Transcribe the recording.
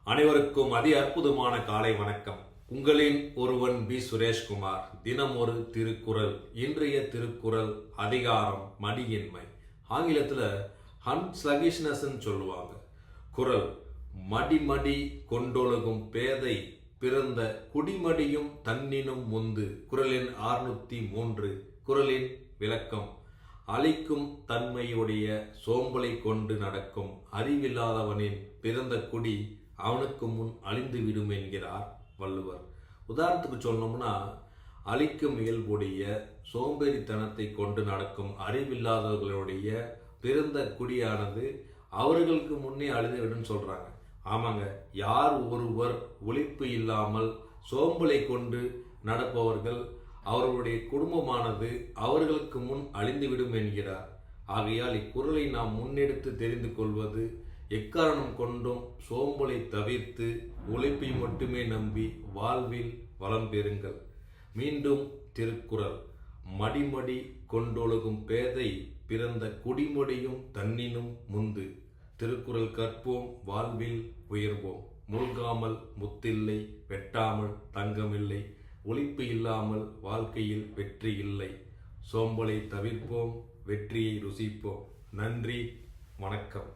அனைவருக்கும் அதி அற்புதமான காலை வணக்கம். உங்களின் ஒருவன் பி சுரேஷ்குமார். தினம் ஒரு திருக்குறள். இன்றைய திருக்குறள் அதிகாரம் மடியின்மை. ஆங்கிலத்தில் அன்ஸ்லகிஷ்னஸ் சொல்லுவாங்க. குறள்: மடிமடி கொண்டொழுகும் பேதை பிறந்த குடிமடியும் தன்னினும் முந்து. குறளின் 603. குறளின் விளக்கம்: அழிக்கும் தன்மையுடைய சோம்பலை கொண்டு நடக்கும் அறிவில்லாதவனின் பிறந்த குடி அவனுக்கு முன் அழிந்து விடும் என்கிறார் வள்ளுவர். உதாரணத்துக்கு சொல்லணும்னா, அழிக்கும் இயல்புடைய சோம்பேறித்தனத்தை கொண்டு நடக்கும் அறிவில்லாதவர்களுடைய பிறந்த குடியானது அவர்களுக்கு முன்னே அழிந்து விடும் சொல்றாங்க. ஆமாங்க, யார் ஒருவர் உழைப்பு இல்லாமல் சோம்பலை கொண்டு நடப்பவர்கள் அவர்களுடைய குடும்பமானது அவர்களுக்கு முன் அழிந்துவிடும் என்கிறார். ஆகையால் இக்குறளை நாம் முன்னெடுத்து தெரிந்து கொள்வது, எக்காரணம் கொண்டும் சோம்பலை தவிர்த்து உழைப்பை மட்டுமே நம்பி வாழ்வில் வளம் பெறுங்கள். மீண்டும் திருக்குறள்: மடிமடி கொண்டொழுகும் பேதை பிறந்த குடிமடியும் தன்னினும் முந்து. திருக்குறள் கற்போம், வாழ்வில் உயர்வோம். முழுகாமல் முத்தில்லை, வெட்டாமல் தங்கமில்லை. உழைப்பு இல்லாமல் வாழ்க்கையில் வெற்றி இல்லை. சோம்பலை தவிர்ப்போம், வெற்றியை ருசிப்போம். நன்றி, வணக்கம்.